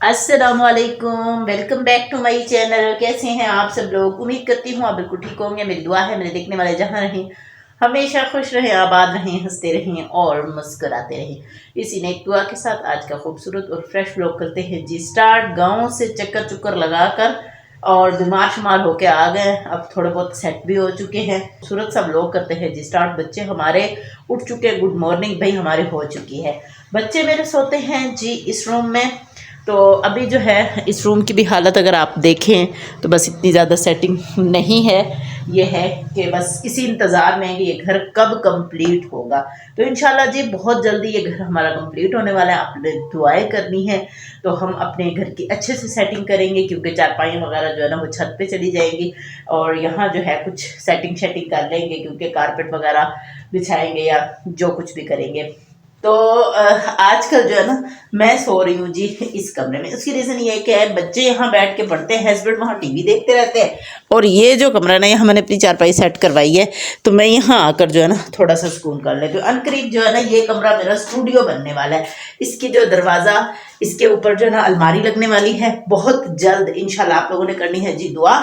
अस्सलाम वालेकुम, welcome back to my channel. कैसे हैं आप सब लोग? उम्मीद करती हूँ आप बिल्कुल ठीक होंगे। मेरी दुआ है मेरे देखने वाले जहाँ रहें हमेशा खुश रहें, आबाद रहें, हंसते रहें और मुस्कुराते रहें। इसी नेक दुआ के साथ आज का खूबसूरत और फ्रेश व्लॉग करते हैं जी स्टार्ट। गाँव से चक्कर चुक्कर लगाकर और बीमार शुमार होके आ गए, अब थोड़े बहुत सेट भी हो चुके हैं। खूबसूरत सब लोग करते हैं जी स्टार्ट। बच्चे हमारे उठ चुके, गुड मॉर्निंग भाई हमारे हो चुकी है। बच्चे मेरे सोते हैं जी इस रूम में। तो अभी जो है इस रूम की भी हालत अगर आप देखें तो बस इतनी ज़्यादा सेटिंग नहीं है। ये है कि बस इसी इंतज़ार में है कि ये घर कब कंप्लीट होगा। तो इंशाल्लाह जी बहुत जल्दी ये घर हमारा कंप्लीट होने वाला है। आपने दुआएं करनी है तो हम अपने घर की अच्छे से सेटिंग करेंगे, क्योंकि चारपाई वगैरह जो है ना वो छत पे चली जाएंगी और यहाँ जो है कुछ सेटिंग शेटिंग कर लेंगे, क्योंकि कारपेट वगैरह बिछाएंगे या जो कुछ भी करेंगे। तो आजकल जो है ना मैं सो रही हूँ जी इस कमरे में। उसकी रीज़न ये है कि बच्चे यहाँ बैठ के पढ़ते हैं, हस्बैंड वहाँ टीवी देखते रहते हैं और ये जो कमरा ना यहाँ मैंने अपनी चारपाई सेट करवाई है, तो मैं यहाँ आकर जो है ना थोड़ा सा सुकून कर लेती हूँ। अनकरीब जो है ना ये कमरा मेरा स्टूडियो बनने वाला है। इसकी जो दरवाज़ा, इसके ऊपर जो है ना अलमारी लगने वाली है बहुत जल्द इंशाल्लाह। आप लोगों ने करनी है जी दुआ।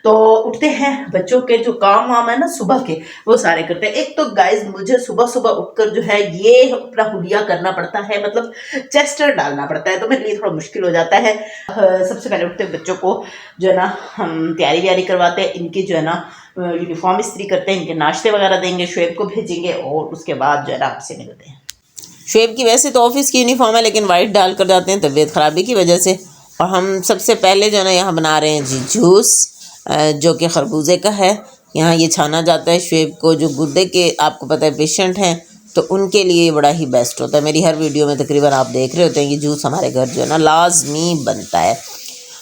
तो उठते हैं, बच्चों के जो काम वाम है ना सुबह के वो सारे करते हैं। एक तो गाइज मुझे सुबह सुबह उठकर जो है ये अपना हुलिया करना पड़ता है, मतलब चेस्टर डालना पड़ता है, तो मेरे लिए थोड़ा मुश्किल हो जाता है। सबसे पहले उठते बच्चों को जो है ना हम तैयारी व्यारी करवाते हैं, इनकी जो है ना यूनिफॉर्म इस्त्री करते हैं, इनके नाश्ते वगैरह देंगे, शुएब को भेजेंगे और उसके बाद जो है ना आपसे मिलते हैं। शुएब की वैसे तो ऑफिस की यूनिफॉर्म है लेकिन वाइट डाल कर जाते हैं तबीयत खराबी की वजह से। और हम सबसे पहले जो है ना यहाँ बना रहे हैं जी जूस, जो कि खरबूजे का है। यहाँ ये छाना जाता है शुएब को, जो गुर्दे के आपको पता है पेशेंट हैं तो उनके लिए बड़ा ही बेस्ट होता है। मेरी हर वीडियो में तकरीबन आप देख रहे होते हैं ये जूस हमारे घर जो है ना लाजमी बनता है।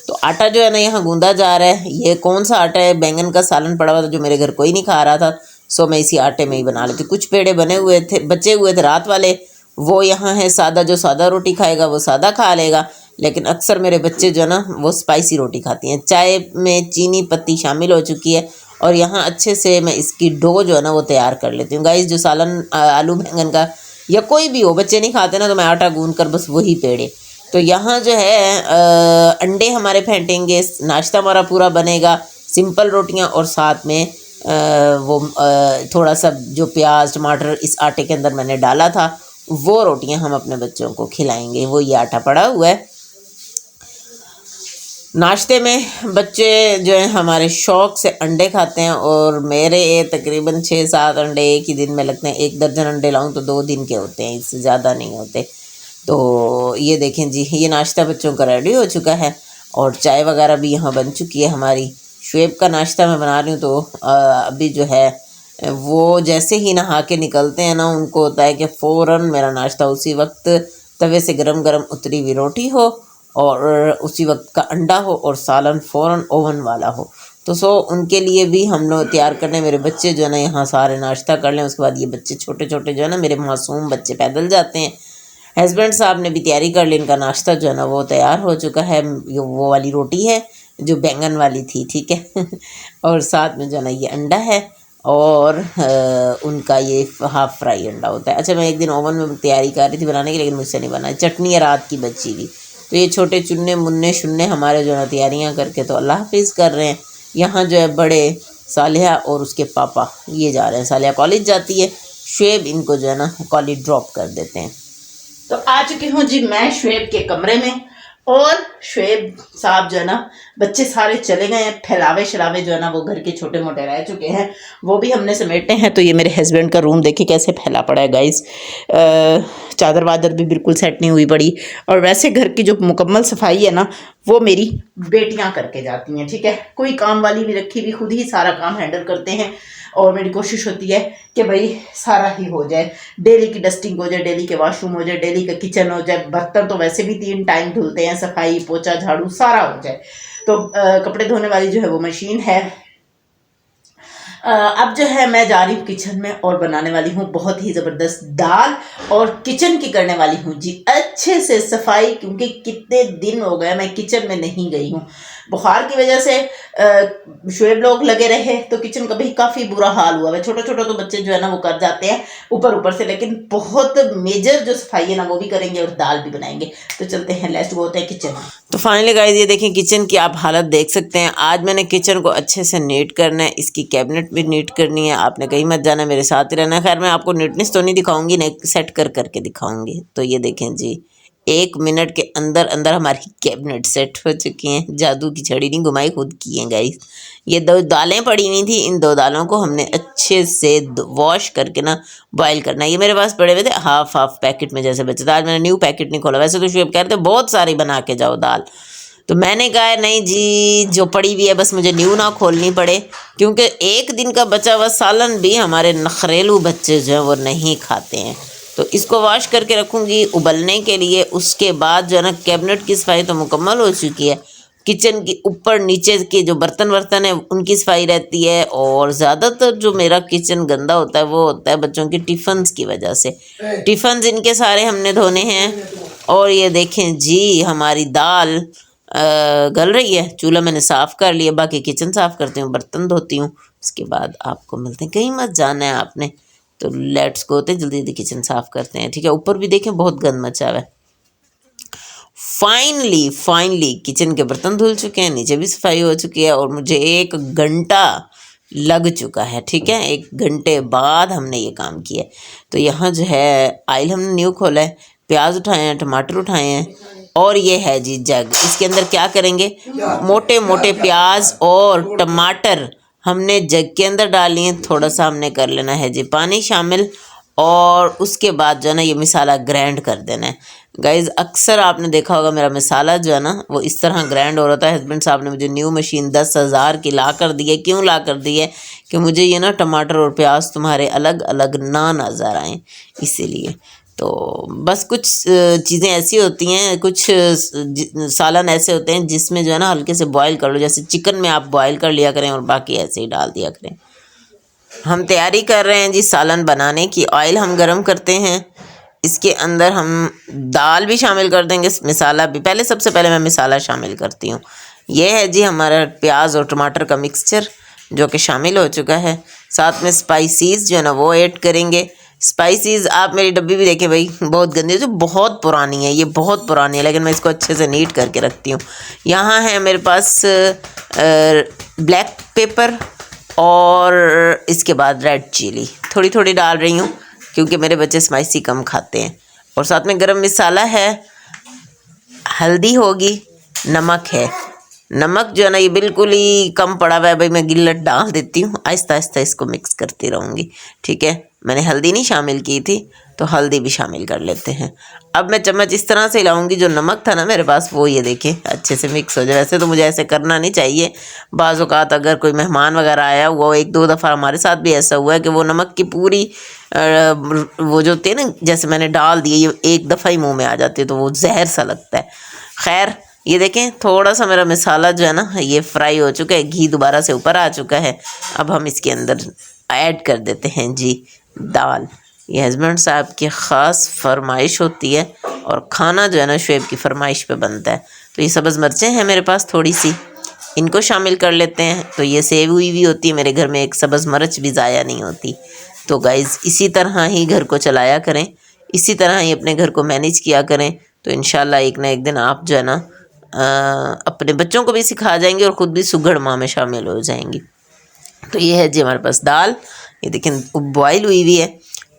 तो आटा जो है ना यहाँ गूंदा जा रहा है। ये कौन सा आटा है? बैंगन का सालन पड़ा हुआ था जो मेरे घर कोई नहीं खा रहा था, सो मैं इसी आटे में ही बना लेती। कुछ पेड़े बने हुए थे, बचे हुए थे रात वाले, वो यहाँ है सादा। जो सादा रोटी खाएगा वो सादा खा लेगा, लेकिन अक्सर मेरे बच्चे जो है ना वो स्पाइसी रोटी खाती हैं। चाय में चीनी पत्ती शामिल हो चुकी है और यहाँ अच्छे से मैं इसकी डो जो है ना वो तैयार कर लेती हूँ। गाइस जो सालन आलू बैंगन का या कोई भी हो, बच्चे नहीं खाते ना, तो मैं आटा गूंद कर बस वही पेड़े। तो यहाँ जो है अंडे हमारे फेंटेंगे, नाश्ता हमारा पूरा बनेगा, सिंपल रोटियाँ और साथ में थोड़ा सा जो प्याज टमाटर इस आटे के अंदर मैंने डाला था वो रोटियां हम अपने बच्चों को खिलाएंगे। वो ये आटा पड़ा हुआ है। नाश्ते में बच्चे जो है हमारे शौक़ से अंडे खाते हैं और मेरे तकरीबन 6-7 अंडे एक ही दिन में लगते हैं। 1 दर्जन अंडे लाऊं तो 2 दिन के होते हैं, इससे ज़्यादा नहीं होते। तो ये देखें जी, ये नाश्ता बच्चों का रेडी हो चुका है और चाय वगैरह भी यहाँ बन चुकी है हमारी। शुएब का नाश्ता मैं बना रही हूँ तो अभी जो है वो जैसे ही नहा के निकलते हैं ना, उनको होता है कि फ़ौरन मेरा नाश्ता उसी वक्त तवे से गरम गरम उतरी हुई रोटी हो और उसी वक्त का अंडा हो और सालन फ़ौरन ओवन वाला हो। तो सो उनके लिए भी हम लोग तैयार करने, मेरे बच्चे जो है ना यहाँ सारे नाश्ता कर लें। उसके बाद ये बच्चे छोटे छोटे जो है ना मेरे मासूम बच्चे पैदल जाते हैं। हस्बैंड साहब ने भी तैयारी कर ली, इनका नाश्ता जो है ना वो तैयार हो चुका है। वो वाली रोटी है जो बैंगन वाली थी, ठीक है और साथ में जो है ना ये अंडा है और उनका ये हाफ़ फ्राई अंडा होता है। अच्छा, मैं एक दिन ओवन में तैयारी कर रही थी बनाने की, लेकिन मुझसे नहीं बना। चटनी है रात की बची हुई। तो ये छोटे चुन्ने मुन्ने शुन्ने हमारे जो है तैयारियाँ करके तो अल्लाह हाफिज़ कर रहे हैं। यहाँ जो है बड़े सालिहा और उसके पापा ये जा रहे हैं, सालिहा कॉलेज जाती है, शुएब इनको जो है ना कॉलेज ड्रॉप कर देते हैं। तो आ चुकी हूँ जी मैं शुएब के कमरे में और शुएब साहब जो है ना बच्चे सारे चले गए हैं। फैलावे शलावे जो है ना वो घर के छोटे मोटे रह चुके हैं, वो भी हमने समेटे हैं। तो ये मेरे हस्बैंड का रूम देखिए कैसे फैला पड़ा है गाइस। चादर वादर भी बिल्कुल सेट नहीं हुई पड़ी। और वैसे घर की जो मुकम्मल सफाई है ना वो मेरी बेटियां करके जाती हैं, ठीक है। कोई काम वाली भी रखी हुई, खुद ही सारा काम हैंडल करते हैं और मेरी कोशिश होती है कि भाई सारा ही हो जाए। डेली की डस्टिंग हो जाए, डेली के वॉशरूम हो जाए, डेली का किचन हो जाए, बर्तन तो वैसे भी 3 टाइम धुलते हैं, सफाई पोछा झाड़ू सारा हो जाए। तो कपड़े धोने वाली जो है वो मशीन है, अब जो है मैं जा रही हूँ किचन में और बनाने वाली हूँ बहुत ही ज़बरदस्त दाल, और किचन की करने वाली हूँ जी अच्छे से सफाई, क्योंकि कितने दिन हो गए मैं किचन में नहीं गई हूँ। बुखार की वजह से शुएब लोग लगे रहे तो किचन का भी काफ़ी बुरा हाल हुआ है। छोटे छोटे तो बच्चे जो है ना वो कर जाते हैं ऊपर ऊपर से, लेकिन बहुत मेजर जो सफाई है ना वो भी करेंगे और दाल भी बनाएंगे। तो चलते हैं, लेट्स गो हैं किचन। तो फाइनली गाइस ये देखें किचन की आप हालत देख सकते हैं। आज मैंने किचन को अच्छे से नीट करना है, इसकी कैबिनेट भी नीट करनी है। आपने कहीं मत जाना, मेरे साथ ही रहना। खैर मैं आपको नीटनेस तो नहीं दिखाऊंगी, नहीं सेट कर करके दिखाऊंगी। तो ये देखें जी 1 मिनट के अंदर अंदर हमारी कैबिनेट सेट हो चुकी हैं। जादू की छड़ी नहीं घुमाई, खुद की हैं गाइस। ये 2 दालें पड़ी हुई थी, इन 2 दालों को हमने अच्छे से वॉश करके ना बॉयल करना है। ये मेरे पास पड़े हुए थे हाफ पैकेट में जैसे बचे थे। आज मैंने न्यू पैकेट नहीं खोला। वैसे तो शुएब कह रहे थे बहुत सारी बना के जाओ दाल, तो मैंने कहा नहीं जी जो पड़ी हुई है बस मुझे न्यू ना खोलनी पड़े, क्योंकि 1 दिन का बचा हुआ सालन भी हमारे नखरेलू बच्चे जो हैं वो नहीं खाते हैं। तो इसको वॉश करके रखूँगी उबलने के लिए। उसके बाद जो है ना कैबिनेट की सफाई तो मुकम्मल हो चुकी है। किचन की ऊपर नीचे के जो बर्तन वर्तन है उनकी सफाई रहती है, और ज़्यादातर जो मेरा किचन गंदा होता है वो होता है बच्चों के टिफ़न्स की वजह से। टिफ़न्स इनके सारे हमने धोने हैं। और ये देखें जी हमारी दाल गल रही है। चूल्हा मैंने साफ़ कर लिया, बाकी किचन साफ़ करती हूँ, बर्तन धोती हूँ। उसके बाद आपको मिलते हैं, कहीं मत जाना है आपने। तो लेट्स गो होते जल्दी जल्दी किचन साफ़ करते हैं, ठीक है। ऊपर भी देखें बहुत गंद मचा हुआ है। फाइनली किचन के बर्तन धुल चुके हैं, नीचे भी सफाई हो चुकी है, और मुझे 1 घंटा लग चुका है, ठीक है। 1 घंटे बाद हमने ये काम किया है। तो यहाँ जो है आयल हमने न्यू खोला है, प्याज उठाए हैं, टमाटर उठाए हैं, और ये है जी जग। इसके अंदर क्या करेंगे, मोटे मोटे प्याज और टमाटर हमने जग के अंदर डाल लिए। थोड़ा सा हमने कर लेना है जी पानी शामिल, और उसके बाद जो है ना ये मसाला ग्राइंड कर देना है। गाइज़ अक्सर आपने देखा होगा मेरा मसाला जो है ना वो इस तरह ग्राइंड हो रहा था। हस्बैंड साहब ने मुझे न्यू मशीन 10,000 की ला कर दी है। क्यों ला कर दी है कि मुझे ये ना टमाटर और प्याज तुम्हारे अलग अलग ना नज़र आएँ, इसीलिए। तो बस कुछ चीज़ें ऐसी होती हैं, कुछ सालन ऐसे होते हैं जिसमें जो है ना हल्के से बॉयल कर लो। जैसे चिकन में आप बॉयल कर लिया करें और बाकी ऐसे ही डाल दिया करें। हम तैयारी कर रहे हैं जी सालन बनाने की। ऑयल हम गरम करते हैं, इसके अंदर हम दाल भी शामिल कर देंगे, मसाला भी। पहले सबसे पहले मैं मसाला शामिल करती हूँ। ये है जी हमारा प्याज और टमाटर का मिक्सचर जो कि शामिल हो चुका है। साथ में स्पाइसीज़ जो है ना वो ऐड करेंगे। स्पाइसीज़ आप मेरी डब्बी भी देखें भाई, बहुत गंदी है, जो बहुत पुरानी है, ये बहुत पुरानी है, लेकिन मैं इसको अच्छे से नीट करके रखती हूँ। यहाँ है मेरे पास ब्लैक पेपर, और इसके बाद रेड चिली थोड़ी थोड़ी डाल रही हूँ क्योंकि मेरे बच्चे स्पाइसी कम खाते हैं। और साथ में गरम मसाला है, हल्दी होगी, नमक है। नमक जो है ना ये बिल्कुल ही कम पड़ा हुआ है भाई, मैं गिल्लत डाल देती हूँ। आहिस्ता आहिस्ता इसको मिक्स करती रहूँगी, ठीक है। मैंने हल्दी नहीं शामिल की थी तो हल्दी भी शामिल कर लेते हैं। अब मैं चम्मच इस तरह से हिलाऊंगी, जो नमक था ना मेरे पास वो ये देखें अच्छे से मिक्स हो जाए। वैसे तो मुझे ऐसे करना नहीं चाहिए, बाज़ औक़ात अगर कोई मेहमान वगैरह आया हुआ, 1-2 दफ़ा हमारे साथ भी ऐसा हुआ है कि वो नमक की पूरी वो जो होती है ना, जैसे मैंने डाल दिए, ये एक दफ़ा ही मुँह में आ जाती है तो वो जहर सा लगता है। खैर ये देखें थोड़ा सा मेरा मसाला जो है ना ये फ्राई हो चुका है, घी दोबारा से ऊपर आ चुका है। अब हम इसके अंदर ऐड कर देते हैं जी दाल। ये हस्बैंड साहब की ख़ास फरमाइश होती है, और खाना जो है ना शुएब की फरमाइश पे बनता है। तो ये सब्ज़ मिर्चें हैं मेरे पास थोड़ी सी, इनको शामिल कर लेते हैं। तो ये सेव हुई भी होती है, मेरे घर में एक सब्ज़ मिर्च भी ज़ाया नहीं होती। तो गाइज़ इसी तरह ही घर को चलाया करें, इसी तरह ही अपने घर को मैनेज किया करें, तो इंशाल्लाह एक ना एक दिन आप जो है ना अपने बच्चों को भी सिखा जाएंगे और ख़ुद भी सुघड़ माँ में शामिल हो जाएंगी। तो ये है जी हमारे पास दाल, ये देखें बॉयल हुई हुई है।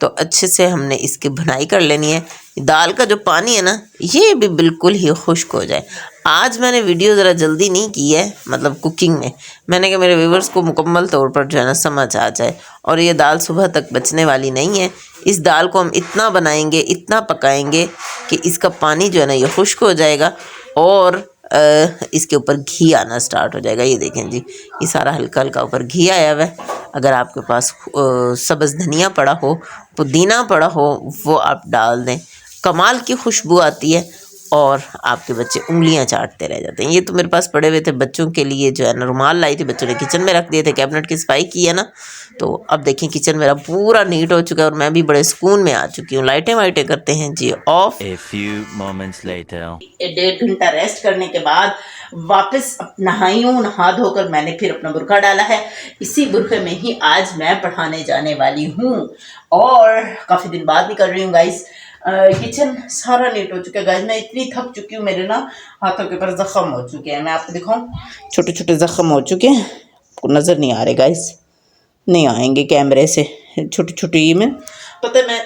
तो अच्छे से हमने इसकी भुनाई कर लेनी है। दाल का जो पानी है ना ये भी बिल्कुल ही खुश्क हो जाए। आज मैंने वीडियो ज़रा जल्दी नहीं की है, मतलब कुकिंग में, मैंने कहा मेरे व्यूवर्स को मुकम्मल तौर पर जो है ना समझ आ जाए। और ये दाल सुबह तक बचने वाली नहीं है। इस दाल को हम इतना बनाएंगे, इतना पकाएंगे कि इसका पानी जो है ना ये खुश्क हो जाएगा, और इसके ऊपर घी आना स्टार्ट हो जाएगा। ये देखें जी ये सारा हल्का हल्का ऊपर घी आया हुआ है। अगर आपके पास सब्ज़ धनिया पड़ा हो, पुदीना पड़ा हो, वो आप डाल दें, कमाल की खुशबू आती है। और आपके बच्चे उंगलियां चाटते रह जाते हैं। ये तो मेरे पास पड़े हुए थे बच्चों के लिए, जो है ना रुमाल लाई थी, बच्चों ने किचन में रख दिए थे, कैबिनेट की सफाई की है ना। तो अब देखिए किचन मेरा पूरा नीट हो चुका है और मैं भी बड़े सुकून में आ चुकी हूँ। लाइटें वाइटें करते हैं जी of. A few moments later. 1.5 घंटा रेस्ट करने के बाद वापस नहाई हूँ। नहा धोकर मैंने फिर अपना बुर्का डाला है। इसी बुर्के में ही आज मैं पढ़ाने जाने वाली हूँ और काफ़ी दिन बाद निकल रही हूँ गाइस। किचन सारा नीट हो चुका है गाइस। मैं इतनी थक चुकी हूँ, मेरे ना हाथों के ऊपर जख्म हो चुके हैं। मैं आपको दिखाऊँ, छोटे छोटे जख्म हो चुके हैं, आपको नज़र नहीं आ रहे गाइस, नहीं आएंगे कैमरे से। छोटी छोटी में पता है मैं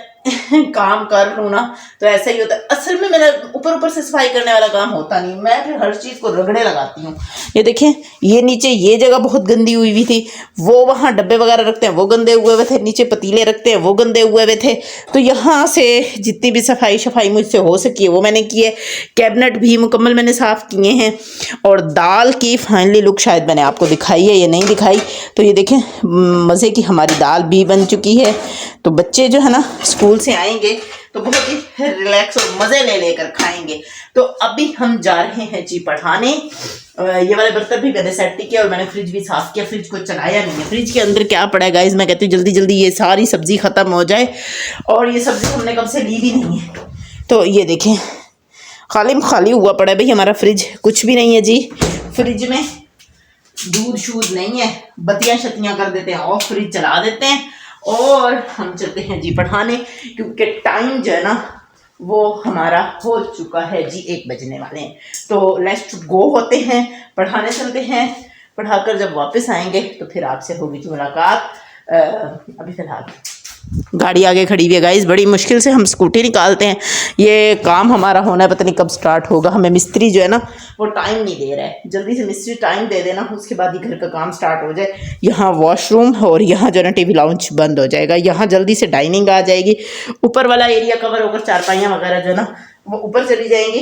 काम कर लूँ ना तो ऐसा ही होता है। असल में मेरा ऊपर ऊपर से सफाई करने वाला काम होता नहीं, मैं फिर हर चीज़ को रगड़े लगाती हूँ। ये देखें, ये नीचे ये जगह बहुत गंदी हुई हुई थी, वो वहाँ डब्बे वगैरह रखते हैं वो गंदे हुए हुए थे, नीचे पतीले रखते हैं वो गंदे हुए हुए थे। तो यहाँ से जितनी भी सफाई मुझसे हो सकी है वो मैंने की है। कैबिनेट भी मुकम्मल मैंने साफ़ किए हैं और दाल की फाइनली लुक शायद मैंने आपको दिखाई है या नहीं दिखाई। तो ये देखें मज़े की हमारी दाल भी बन चुकी है। तो बच्चे जो है ना स्कूल से आएंगे तो बहुत ही रिलैक्स और मज़े ले लेकर खाएंगे। तो अभी हम जा रहे हैं जी पढ़ाने। ये वाले बर्तन भी मैंने सेट किया और मैंने फ्रिज भी साफ़ किया। फ्रिज को चलाया नहीं है। फ्रिज के अंदर क्या पड़ा है गाइस, मैं कहती हूँ जल्दी जल्दी ये सारी सब्ज़ी ख़त्म हो जाए, और ये सब्ज़ी हमने कब से ली भी नहीं है। तो ये देखें खाली हुआ पड़ा है भाई हमारा फ्रिज, कुछ भी नहीं है जी। फ्रिज में दूध शूध नहीं है, बत्तियाँ शत्तियाँ कर देते हैं ऑफ, फ्रिज चला देते हैं और हम चलते हैं जी पढ़ाने, क्योंकि टाइम जो है ना वो हमारा हो चुका है जी, 1 बजने वाले हैं। तो लेट्स गो होते हैं, पढ़ाने चलते हैं। पढ़ाकर जब वापस आएंगे तो फिर आपसे होगी जी मुलाकात। अभी फिलहाल गाड़ी आगे खड़ी हुई है गाइस, बड़ी मुश्किल से हम स्कूटी निकालते हैं। ये काम हमारा होना है, पता नहीं कब स्टार्ट होगा। हमें मिस्त्री जो है ना वो टाइम नहीं दे रहा है, जल्दी से मिस्त्री टाइम दे देना, उसके बाद ही घर का काम स्टार्ट हो जाए। यहाँ वॉशरूम और यहाँ जो है ना टीवी लाउंज बंद हो जाएगा, यहाँ जल्दी से डाइनिंग आ जाएगी, ऊपर वाला एरिया कवर होकर चारपाइयाँ वगैरह जो है ना वो ऊपर चली जाएंगी।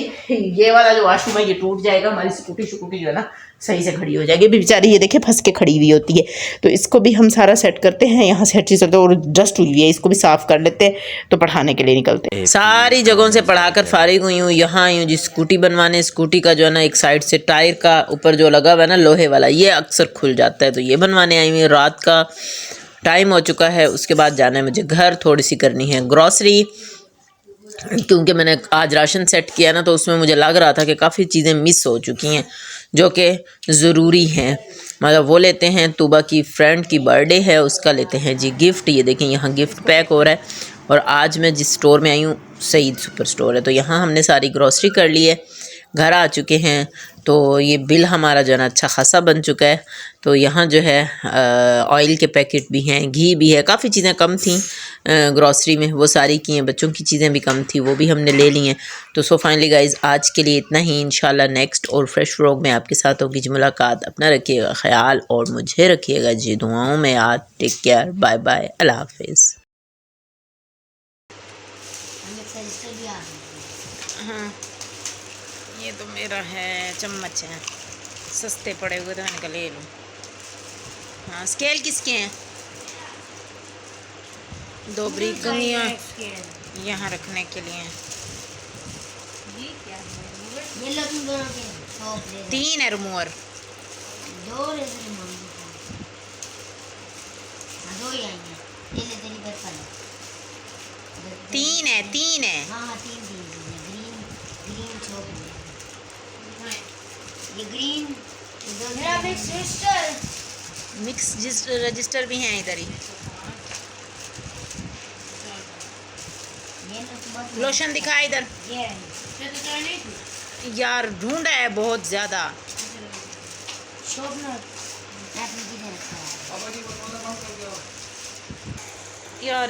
ये वाला जो वॉशरूम है ये टूट जाएगा, हमारी स्कूटी जो है ना सही से खड़ी हो जाएगी। बेचारी ये देखे फंस के खड़ी हुई होती है, तो इसको भी हम सारा सेट करते हैं। यहाँ से हर चीज़ करते हैं और डस्ट हुई है इसको भी साफ़ कर लेते हैं, तो पढ़ाने के लिए निकलते हैं। सारी जगहों से पढ़ाकर फारिग हुई हूँ। यहाँ आई हूँ जी स्कूटी बनवाने। स्कूटी का जो है ना एक साइड से टायर का ऊपर जो लगा हुआ है ना लोहे वाला, ये अक्सर खुल जाता है, तो ये बनवाने आई हुई। रात का टाइम हो चुका है, उसके बाद जाना है मुझे घर, थोड़ी सी करनी है ग्रॉसरी, क्योंकि मैंने आज राशन सेट किया ना तो उसमें मुझे लग रहा था कि काफ़ी चीज़ें मिस हो चुकी हैं जो कि ज़रूरी हैं। मतलब वो लेते हैं, तूबा की फ्रेंड की बर्थडे है उसका लेते हैं जी गिफ्ट। ये देखें यहाँ गिफ्ट पैक हो रहा है। और आज मैं जिस स्टोर में आई हूँ सईद सुपर स्टोर है, तो यहाँ हमने सारी ग्रॉसरी कर ली है, घर आ चुके हैं। तो ये बिल हमारा जो है ना अच्छा खासा बन चुका है। तो यहाँ जो है ऑयल के पैकेट भी हैं, घी भी है, काफ़ी चीज़ें कम थी ग्रॉसरी में, वो सारी की हैं। बच्चों की चीज़ें भी कम थी, वो भी हमने ले ली हैं। तो सो फाइनली गाइज़ आज के लिए इतना ही। इंशाल्लाह नेक्स्ट और फ्रेश व्लॉग में आपके साथ होगी जी मुलाकात। अपना रखिएगा ख्याल और मुझे रखिएगा जी दुआओं में याद। टेक केयर, बाय बाय, अल्लाह हाफिज़। हाँ ये तो मेरा है, चम्मच है, सस्ते पड़े हुए थे, मैंने कहा ले लूँ। हाँ स्केल किसके हैं? 2 ब्रिक गंगियाँ यहाँ रखने के लिए हैं। 3 है रिमूवर, 3 है, 3 है। ये ग्रीन मेरा मिक्स रजिस्टर भी हैं इधर ही। लोशन दिखा इधर यार, ढूंढा है बहुत ज़्यादा यार।